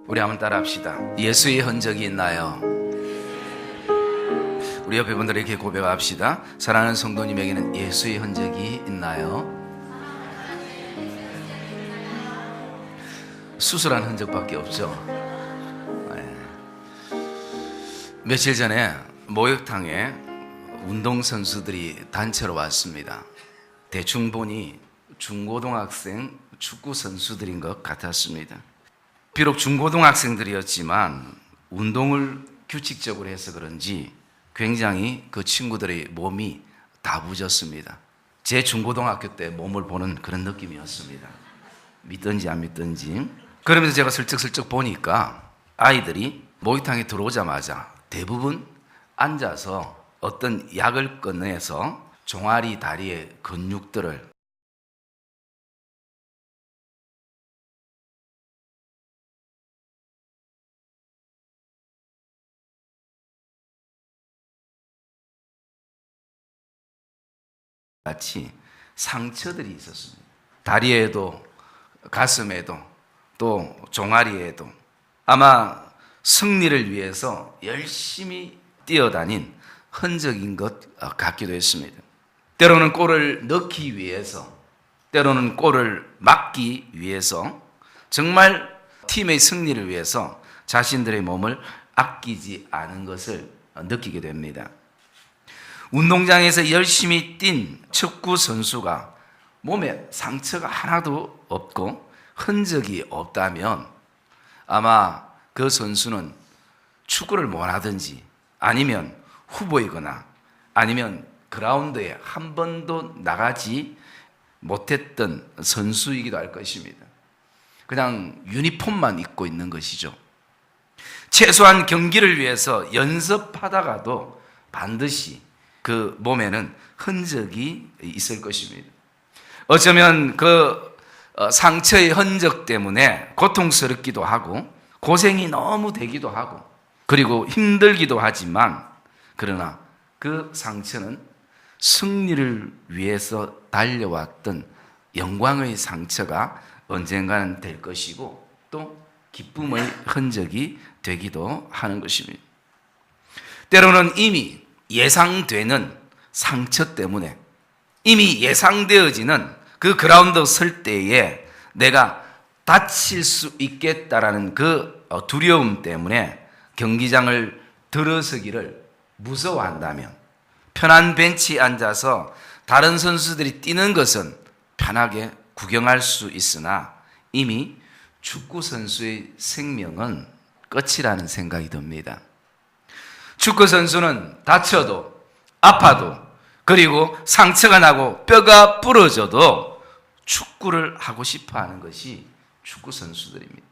우리 한번 따라합시다. 예수의 흔적이 있나요? 우리 옆에 분들에게 고백합시다. 사랑하는 성도님에게는 예수의 흔적이 있나요? 수술한 흔적밖에 없죠. 네. 며칠 전에 목욕탕에 운동선수들이 단체로 왔습니다. 대충 보니 중고등학생 축구 선수들인 것 같았습니다. 비록 중고등학생들이었지만 운동을 규칙적으로 해서 그런지 굉장히 그 친구들의 몸이 다부졌습니다. 제 중고등학교 때 몸을 보는 그런 느낌이었습니다. 믿든지 안 믿든지. 그러면서 제가 슬쩍슬쩍 보니까 아이들이 목욕탕에 들어오자마자 대부분 앉아서 어떤 약을 꺼내서 종아리 다리의 근육들을 같이 상처들이 있었습니다. 다리에도 가슴에도 또 종아리에도 아마 승리를 위해서 열심히 뛰어다닌 흔적인 것 같기도 했습니다. 때로는 골을 넣기 위해서, 때로는 골을 막기 위해서 정말 팀의 승리를 위해서 자신들의 몸을 아끼지 않은 것을 느끼게 됩니다. 운동장에서 열심히 뛴 축구 선수가 몸에 상처가 하나도 없고 흔적이 없다면 아마 그 선수는 축구를 못하든지 아니면 후보이거나 아니면 그라운드에 한 번도 나가지 못했던 선수이기도 할 것입니다. 그냥 유니폼만 입고 있는 것이죠. 최소한 경기를 위해서 연습하다가도 반드시 그 몸에는 흔적이 있을 것입니다. 어쩌면 그 상처의 흔적 때문에 고통스럽기도 하고 고생이 너무 되기도 하고 그리고 힘들기도 하지만 그러나 그 상처는 승리를 위해서 달려왔던 영광의 상처가 언젠가는 될 것이고 또 기쁨의 흔적이 되기도 하는 것입니다. 때로는 이미 예상되는 상처 때문에 이미 예상되어지는 그 그라운드 설 때에 내가 다칠 수 있겠다라는 그 두려움 때문에 경기장을 들어서기를 무서워한다면 편한 벤치에 앉아서 다른 선수들이 뛰는 것은 편하게 구경할 수 있으나 이미 축구 선수의 생명은 끝이라는 생각이 듭니다. 축구 선수는 다쳐도 아파도 그리고 상처가 나고 뼈가 부러져도 축구를 하고 싶어 하는 것이 축구 선수들입니다.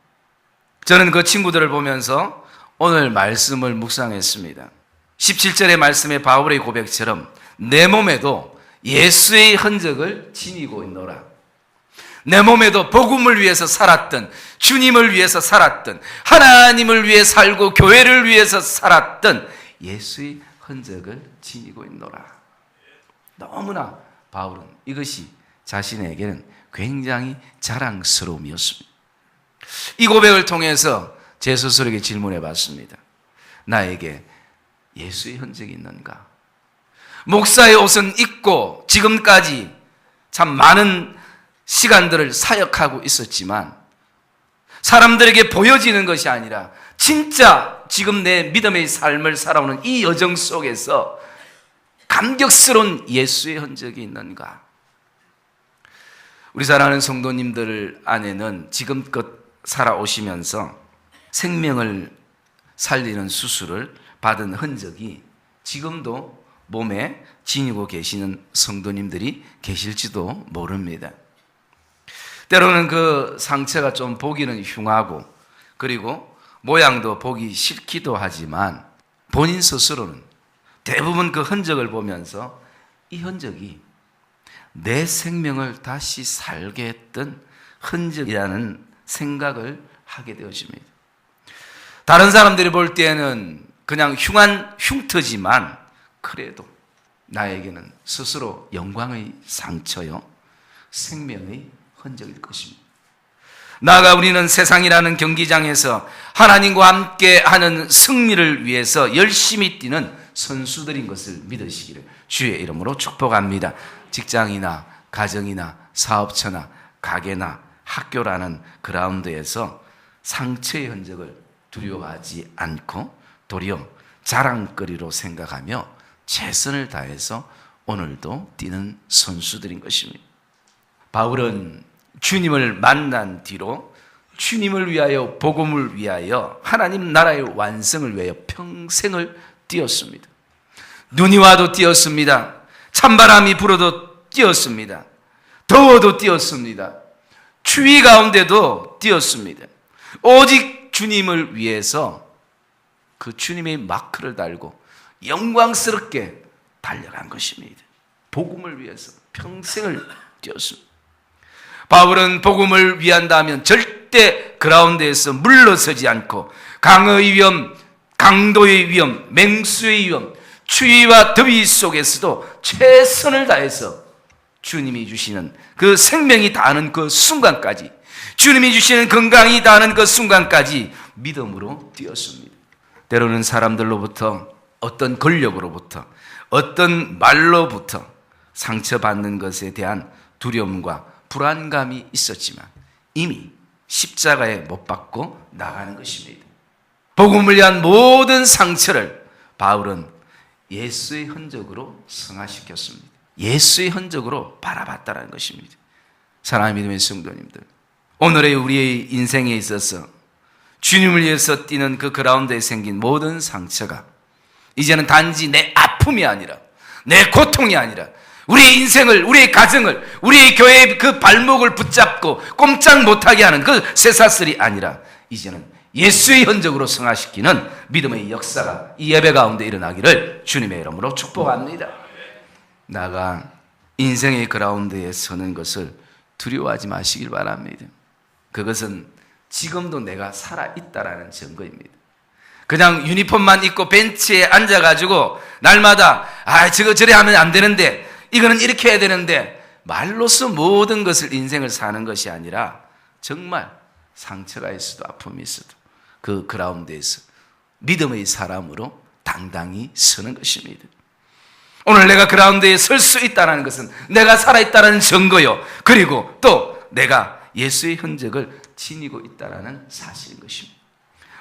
저는 그 친구들을 보면서 오늘 말씀을 묵상했습니다. 17절의 말씀에 바울의 고백처럼 내 몸에도 예수의 흔적을 지니고 있노라. 내 몸에도 복음을 위해서 살았던, 주님을 위해서 살았던, 하나님을 위해 살고 교회를 위해서 살았던 예수의 흔적을 지니고 있노라. 너무나 바울은 이것이 자신에게는 굉장히 자랑스러움이었습니다. 이 고백을 통해서 제 스스로에게 질문해 봤습니다. 나에게 예수의 흔적이 있는가? 목사의 옷은 입고 지금까지 참 많은 시간들을 사역하고 있었지만 사람들에게 보여지는 것이 아니라 진짜 지금 내 믿음의 삶을 살아오는 이 여정 속에서 감격스러운 예수의 흔적이 있는가? 우리 사랑하는 성도님들 안에는 지금껏 살아오시면서 생명을 살리는 수술을 받은 흔적이 지금도 몸에 지니고 계시는 성도님들이 계실지도 모릅니다. 때로는 그 상처가 좀 보기는 흉하고 그리고 모양도 보기 싫기도 하지만 본인 스스로는 대부분 그 흔적을 보면서 이 흔적이 내 생명을 다시 살게 했던 흔적이라는 생각을 하게 되어집니다. 다른 사람들이 볼 때에는 그냥 흉한 흉터지만 그래도 나에게는 스스로 영광의 상처요 생명의 흔적일 것입니다. 나아가 우리는 세상이라는 경기장에서 하나님과 함께 하는 승리를 위해서 열심히 뛰는 선수들인 것을 믿으시기를 주의 이름으로 축복합니다. 직장이나 가정이나 사업처나 가게나 학교라는 그라운드에서 상처의 흔적을 두려워하지 않고 도리어 자랑거리로 생각하며 최선을 다해서 오늘도 뛰는 선수들인 것입니다. 바울은 주님을 만난 뒤로 주님을 위하여, 복음을 위하여, 하나님 나라의 완성을 위하여 평생을 뛰었습니다. 눈이 와도 뛰었습니다. 찬바람이 불어도 뛰었습니다. 더워도 뛰었습니다. 추위 가운데도 뛰었습니다. 오직 주님을 위해서 그 주님의 마크를 달고 영광스럽게 달려간 것입니다. 복음을 위해서 평생을 뛰었습니다. 바울은 복음을 위한다면 절대 그라운드에서 물러서지 않고 강의 위험, 강도의 위험, 맹수의 위험, 추위와 더위 속에서도 최선을 다해서 주님이 주시는 그 생명이 닿는 그 순간까지, 주님이 주시는 건강이 닿는 그 순간까지 믿음으로 뛰었습니다. 때로는 사람들로부터, 어떤 권력으로부터, 어떤 말로부터 상처받는 것에 대한 두려움과 불안감이 있었지만 이미 십자가에 못 박고 나가는 것입니다. 복음을 위한 모든 상처를 바울은 예수의 흔적으로 승화시켰습니다. 예수의 흔적으로 바라봤다는 것입니다. 사랑하는 믿음의 성도님들, 오늘의 우리의 인생에 있어서 주님을 위해서 뛰는 그 그라운드에 생긴 모든 상처가 이제는 단지 내 아픔이 아니라, 내 고통이 아니라, 우리의 인생을, 우리의 가정을, 우리의 교회의 그 발목을 붙잡고 꼼짝 못하게 하는 그 쇠사슬이 아니라 이제는 예수의 흔적으로 승화시키는 믿음의 역사가 이 예배 가운데 일어나기를 주님의 이름으로 축복합니다. 나가 인생의 그라운드에 서는 것을 두려워하지 마시길 바랍니다. 그것은 지금도 내가 살아있다라는 증거입니다. 그냥 유니폼만 입고 벤치에 앉아가지고 날마다 저래 하면 안 되는데, 이거는 이렇게 해야 되는데, 말로써 모든 것을, 인생을 사는 것이 아니라 정말 상처가 있어도 아픔이 있어도 그 그라운드에서 믿음의 사람으로 당당히 서는 것입니다. 오늘 내가 그라운드에 설 수 있다는 것은 내가 살아있다는 증거요, 그리고 또 내가 예수의 흔적을 지니고 있다는 사실인 것입니다.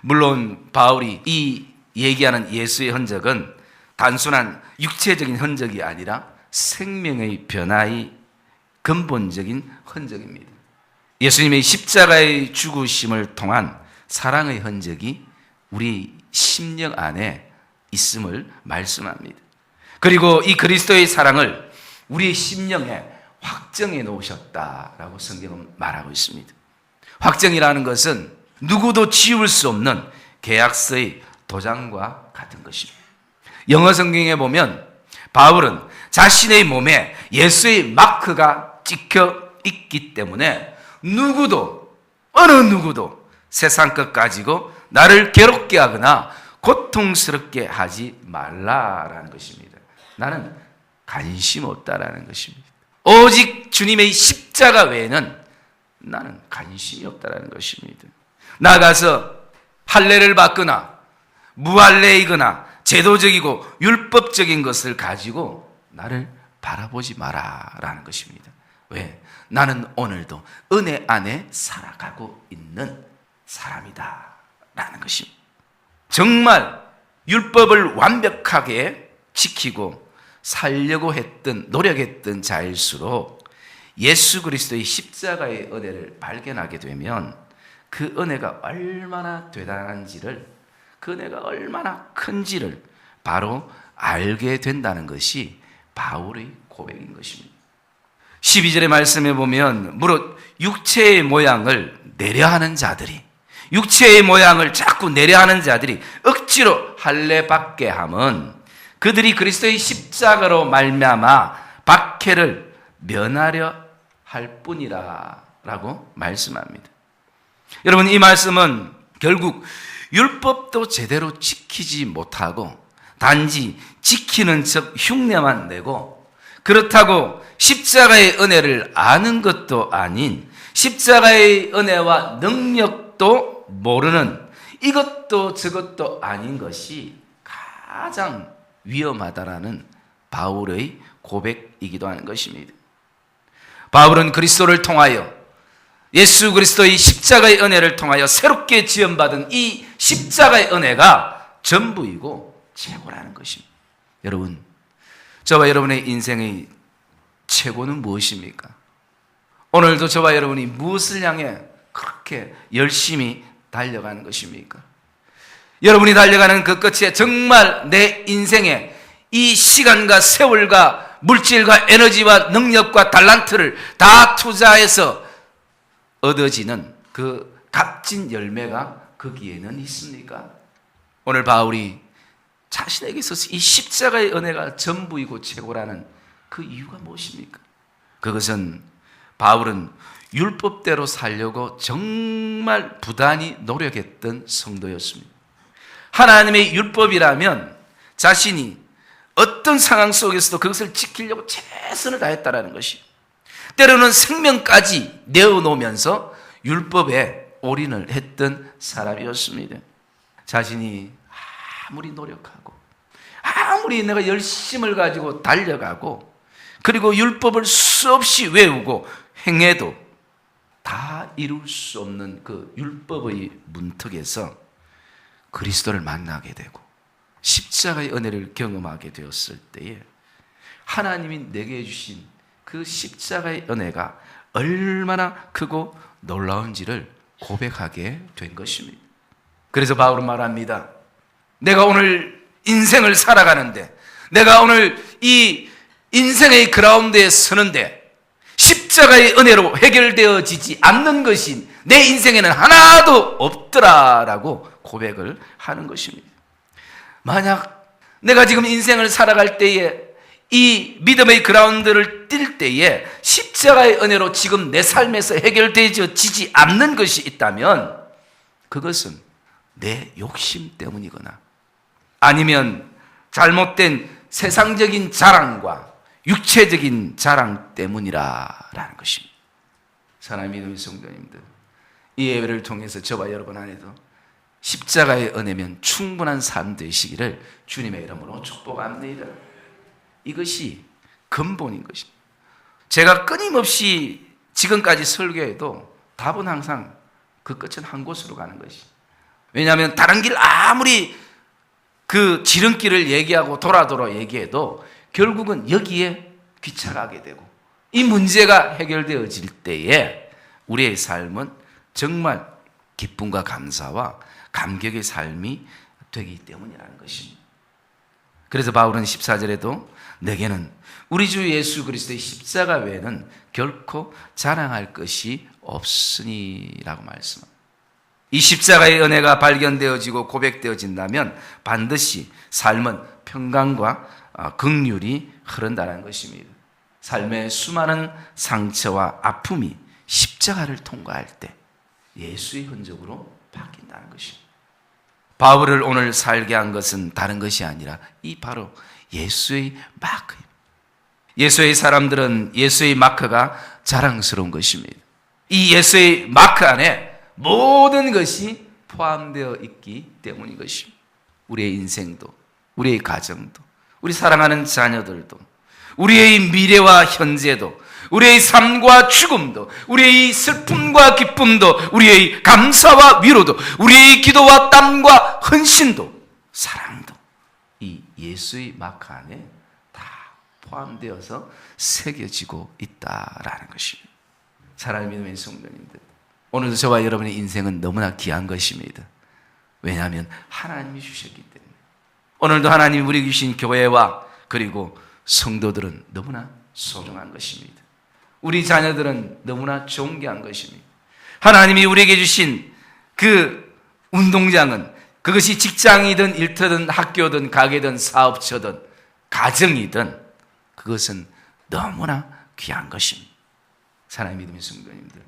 물론 바울이 이 얘기하는 예수의 흔적은 단순한 육체적인 흔적이 아니라 생명의 변화의 근본적인 흔적입니다. 예수님의 십자가의 죽으심을 통한 사랑의 흔적이 우리 심령 안에 있음을 말씀합니다. 그리고 이 그리스도의 사랑을 우리의 심령에 확정해 놓으셨다라고 성경은 말하고 있습니다. 확정이라는 것은 누구도 지울 수 없는 계약서의 도장과 같은 것입니다. 영어 성경에 보면 바울은 자신의 몸에 예수의 마크가 찍혀 있기 때문에 누구도, 어느 누구도 세상 것 가지고 나를 괴롭게 하거나 고통스럽게 하지 말라라는 것입니다. 나는 관심 없다라는 것입니다. 오직 주님의 십자가 외에는 나는 관심이 없다라는 것입니다. 나가서 할례를 받거나 무할례이거나 제도적이고 율법적인 것을 가지고 나를 바라보지 마라라는 것입니다. 왜? 나는 오늘도 은혜 안에 살아가고 있는 사람이다 라는 것입니다. 정말 율법을 완벽하게 지키고 살려고 했던, 노력했던 자일수록 예수 그리스도의 십자가의 은혜를 발견하게 되면 그 은혜가 얼마나 대단한지를, 그 은혜가 얼마나 큰지를 바로 알게 된다는 것이 바울의 고백인 것입니다. 12절의 말씀에 보면 무릇 육체의 모양을 내려하는 자들이, 육체의 모양을 자꾸 내려하는 자들이 억지로 할례 받게 함은 그들이 그리스도의 십자가로 말미암아 박해를 면하려 할 뿐이라 라고 말씀합니다. 여러분, 이 말씀은 결국 율법도 제대로 지키지 못하고 단지 지키는 척 흉내만 내고, 그렇다고 십자가의 은혜를 아는 것도 아닌 십자가의 은혜와 능력도 모르는, 이것도 저것도 아닌 것이 가장 위험하다라는 바울의 고백이기도 하는 것입니다. 바울은 그리스도를 통하여, 예수 그리스도의 십자가의 은혜를 통하여 새롭게 지원받은 이 십자가의 은혜가 전부이고 최고라는 것입니다. 여러분, 저와 여러분의 인생의 최고는 무엇입니까? 오늘도 저와 여러분이 무엇을 향해 그렇게 열심히 달려가는 것입니까? 여러분이 달려가는 그 끝에 정말 내 인생에 이 시간과 세월과 물질과 에너지와 능력과 달란트를 다 투자해서 얻어지는 그 값진 열매가 거기에는 있습니까? 오늘 바울이 자신에게 있어서 이 십자가의 은혜가 전부이고 최고라는 그 이유가 무엇입니까? 그것은 바울은 율법대로 살려고 정말 부단히 노력했던 성도였습니다. 하나님의 율법이라면 자신이 어떤 상황 속에서도 그것을 지키려고 최선을 다했다는 것이, 때로는 생명까지 내어놓으면서 율법에 올인을 했던 사람이었습니다. 자신이 아무리 노력하고 아무리 내가 열심을 가지고 달려가고 그리고 율법을 수없이 외우고 행해도 다 이룰 수 없는 그 율법의 문턱에서 그리스도를 만나게 되고 십자가의 은혜를 경험하게 되었을 때에 하나님이 내게 주신 그 십자가의 은혜가 얼마나 크고 놀라운지를 고백하게 된 것입니다. 그래서 바울은 말합니다. 내가 오늘 인생을 살아가는데, 내가 오늘 이 인생의 그라운드에 서는데 십자가의 은혜로 해결되어지지 않는 것이 내 인생에는 하나도 없더라라고 고백을 하는 것입니다. 만약 내가 지금 인생을 살아갈 때에 이 믿음의 그라운드를 뛸 때에 십자가의 은혜로 지금 내 삶에서 해결되어지지 않는 것이 있다면 그것은 내 욕심 때문이거나 아니면 잘못된 세상적인 자랑과 육체적인 자랑 때문이라는 것입니다. 사랑하는 믿음의 성도님들, 이 예배를 통해서 저와 여러분 안에도 십자가의 은혜면 충분한 삶 되시기를 주님의 이름으로 축복합니다. 이것이 근본인 것입니다. 제가 끊임없이 지금까지 설교해도 답은 항상 그 끝은 한 곳으로 가는 것이. 왜냐하면 다른 길 아무리 그 지름길을 얘기하고 돌아 얘기해도 결국은 여기에 귀착하게 되고 이 문제가 해결되어질 때에 우리의 삶은 정말 기쁨과 감사와 감격의 삶이 되기 때문이라는 것입니다. 그래서 바울은 14절에도 내게는 우리 주 예수 그리스도의 십자가 외에는 결코 자랑할 것이 없으니라고 말씀합니다. 이 십자가의 은혜가 발견되어지고 고백되어진다면 반드시 삶은 평강과 긍휼이 흐른다는 것입니다. 삶의 수많은 상처와 아픔이 십자가를 통과할 때 예수의 흔적으로 바뀐다는 것입니다. 바울을 오늘 살게 한 것은 다른 것이 아니라 이 바로 예수의 마크입니다. 예수의 사람들은 예수의 마크가 자랑스러운 것입니다. 이 예수의 마크 안에 모든 것이 포함되어 있기 때문인 것입니다. 우리의 인생도, 우리의 가정도, 우리 사랑하는 자녀들도, 우리의 미래와 현재도, 우리의 삶과 죽음도, 우리의 슬픔과 기쁨도, 우리의 감사와 위로도, 우리의 기도와 땀과 헌신도, 사랑도 이 예수의 마크 안에 다 포함되어서 새겨지고 있다라는 것입니다. 사랑하는 믿음의 성도님들, 오늘도 저와 여러분의 인생은 너무나 귀한 것입니다. 왜냐하면 하나님이 주셨기 때문에. 오늘도 하나님이 우리에게 주신 교회와 그리고 성도들은 너무나 소중한 것입니다. 우리 자녀들은 너무나 존귀한 것입니다. 하나님이 우리에게 주신 그 운동장은 그것이 직장이든 일터든 학교든 가게든 사업처든 가정이든 그것은 너무나 귀한 것입니다. 사랑하는 믿음의 성도님들,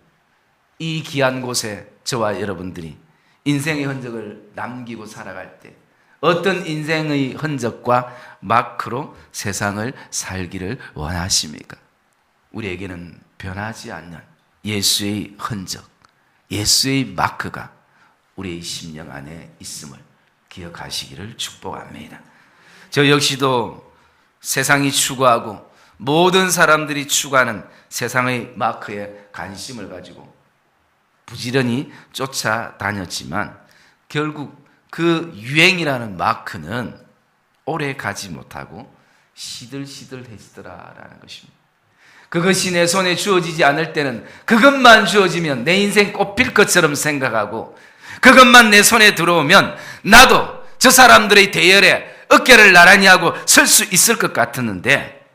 이 귀한 곳에 저와 여러분들이 인생의 흔적을 남기고 살아갈 때 어떤 인생의 흔적과 마크로 세상을 살기를 원하십니까? 우리에게는 변하지 않는 예수의 흔적, 예수의 마크가 우리의 심령 안에 있음을 기억하시기를 축복합니다. 저 역시도 세상이 추구하고 모든 사람들이 추구하는 세상의 마크에 관심을 가지고 부지런히 쫓아다녔지만 결국 그 유행이라는 마크는 오래 가지 못하고 시들시들해지더라라는 것입니다. 그것이 내 손에 주어지지 않을 때는 그것만 주어지면 내 인생 꽃필 것처럼 생각하고 그것만 내 손에 들어오면 나도 저 사람들의 대열에 어깨를 나란히 하고 설 수 있을 것 같았는데,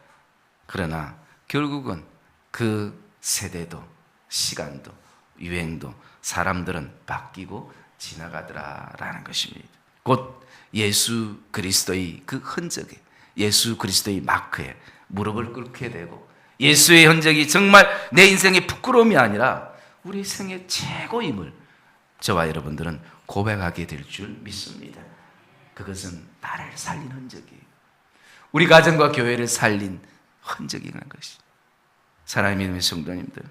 그러나 결국은 그 세대도 시간도 유행도 사람들은 바뀌고 지나가더라라는 것입니다. 곧 예수 그리스도의 그 흔적에, 예수 그리스도의 마크에 무릎을 꿇게 되고 예수의 흔적이 정말 내 인생의 부끄러움이 아니라 우리 생의 최고임을 저와 여러분들은 고백하게 될 줄 믿습니다. 그것은 나를 살린 흔적이에요. 우리 가정과 교회를 살린 흔적이라는 것이. 사랑하는 믿음의 성도님들,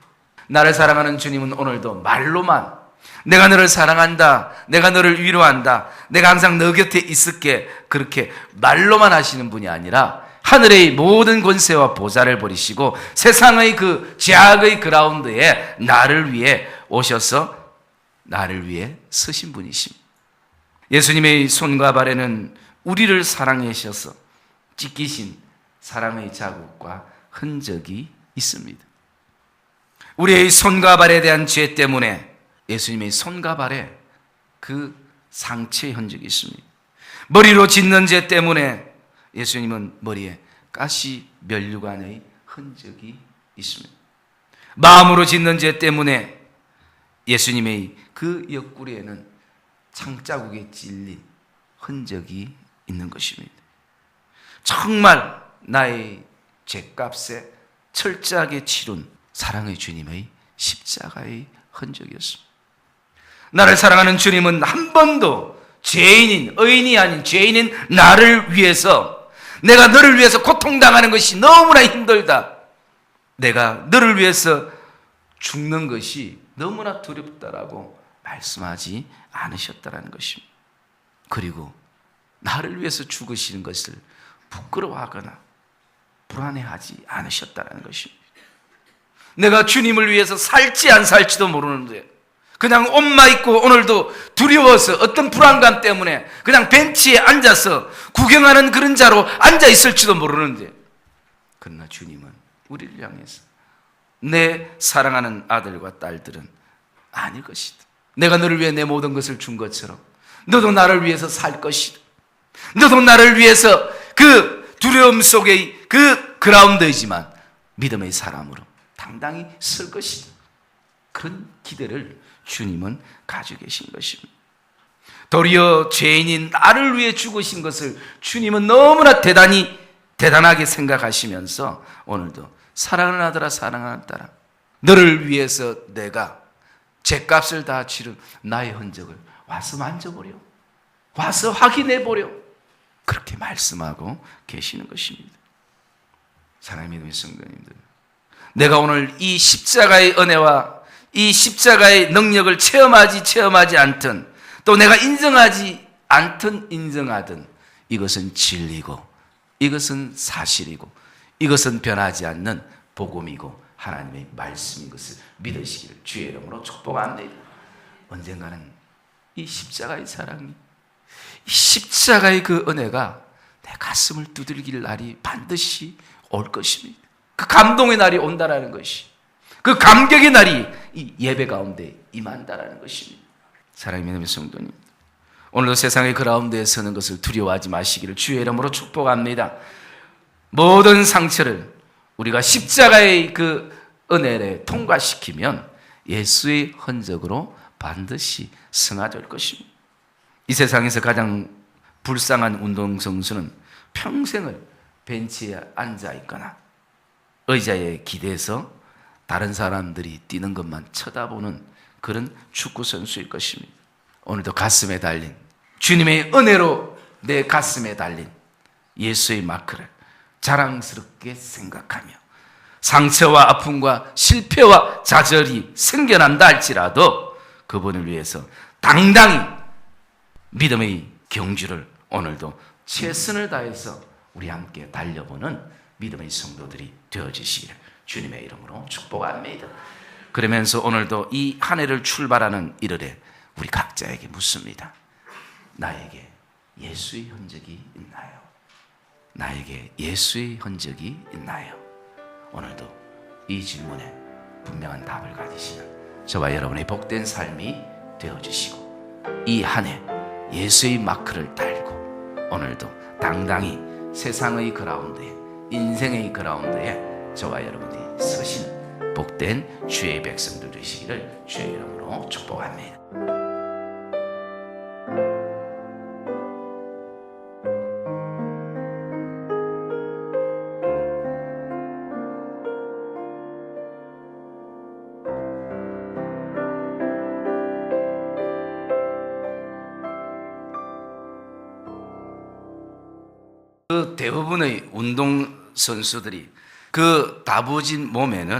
나를 사랑하는 주님은 오늘도 말로만 내가 너를 사랑한다, 내가 너를 위로한다, 내가 항상 너 곁에 있을게, 그렇게 말로만 하시는 분이 아니라 하늘의 모든 권세와 보좌를 버리시고 세상의 그 죄악의 그라운드에 나를 위해 오셔서 나를 위해 서신 분이십니다. 예수님의 손과 발에는 우리를 사랑하셔서 찢기신 사랑의 자국과 흔적이 있습니다. 우리의 손과 발에 대한 죄 때문에 예수님의 손과 발에 그 상처의 흔적이 있습니다. 머리로 짓는 죄 때문에 예수님은 머리에 가시 면류관의 흔적이 있습니다. 마음으로 짓는 죄 때문에 예수님의 그 옆구리에는 창자국에 찔린 흔적이 있는 것입니다. 정말 나의 죄값에 철저하게 치룬 사랑의 주님의 십자가의 흔적이었습니다. 나를 사랑하는 주님은 한 번도 죄인인, 의인이 아닌 죄인인 나를 위해서, 내가 너를 위해서 고통당하는 것이 너무나 힘들다, 내가 너를 위해서 죽는 것이 너무나 두렵다라고 말씀하지 않으셨다라는 것입니다. 그리고 나를 위해서 죽으시는 것을 부끄러워하거나 불안해하지 않으셨다라는 것입니다. 내가 주님을 위해서 살지 안 살지도 모르는데 그냥 옷만 입고 오늘도 두려워서 어떤 불안감 때문에 그냥 벤치에 앉아서 구경하는 그런 자로 앉아 있을지도 모르는데, 그러나 주님은 우리를 향해서 내 사랑하는 아들과 딸들은 아닐 것이다, 내가 너를 위해 내 모든 것을 준 것처럼 너도 나를 위해서 살 것이다, 너도 나를 위해서 그 두려움 속의 그 그라운드이지만 믿음의 사람으로 당당히 설 것이다, 그런 기대를 주님은 가지고 계신 것입니다. 도리어 죄인인 나를 위해 죽으신 것을 주님은 너무나 대단하게 생각하시면서 오늘도 사랑하는 아들아, 사랑하는 딸아, 너를 위해서 내가 죄값을 다 치른 나의 흔적을 와서 만져보려, 와서 확인해보려, 그렇게 말씀하고 계시는 것입니다. 사랑하는 믿음의 성도님들, 내가 오늘 이 십자가의 은혜와 이 십자가의 능력을 체험하지 않든, 또 내가 인정하지 않든 인정하든, 이것은 진리고 이것은 사실이고 이것은 변하지 않는 복음이고 하나님의 말씀인 것을 믿으시기를 주의 이름으로 축복합니다. 언젠가는 이 십자가의 사랑이, 이 십자가의 그 은혜가 내 가슴을 두들길 날이 반드시 올 것입니다. 그 감동의 날이 온다라는 것이, 그 감격의 날이 이 예배 가운데 임한다라는 것입니다. 사랑의 믿음의 성도님, 오늘도 세상의 그라운드에 서는 것을 두려워하지 마시기를 주의 이름으로 축복합니다. 모든 상처를 우리가 십자가의 그 은혜를 통과시키면 예수의 흔적으로 반드시 승화될 것입니다. 이 세상에서 가장 불쌍한 운동선수는 평생을 벤치에 앉아 있거나 의자에 기대서 다른 사람들이 뛰는 것만 쳐다보는 그런 축구 선수일 것입니다. 오늘도 가슴에 달린, 주님의 은혜로 내 가슴에 달린 예수의 마크를 자랑스럽게 생각하며 상처와 아픔과 실패와 좌절이 생겨난다 할지라도 그분을 위해서 당당히 믿음의 경주를 오늘도 최선을 다해서 우리 함께 달려보는 믿음의 성도들이 되어주시기를 주님의 이름으로 축복합니다. 그러면서 오늘도 이 한 해를 출발하는 1월에 우리 각자에게 묻습니다. 나에게 예수의 흔적이 있나요? 나에게 예수의 흔적이 있나요? 오늘도 이 질문에 분명한 답을 가지시는 저와 여러분의 복된 삶이 되어주시고 이 한 해 예수의 마크를 달고 오늘도 당당히 세상의 그라운드에 인생의 그라운드에 저와 여러분이 서시는 복된 주의 백성들 되시기를 주의 이름으로 축복합니다. 그 대부분의 운동선수들이 그 다부진 몸에는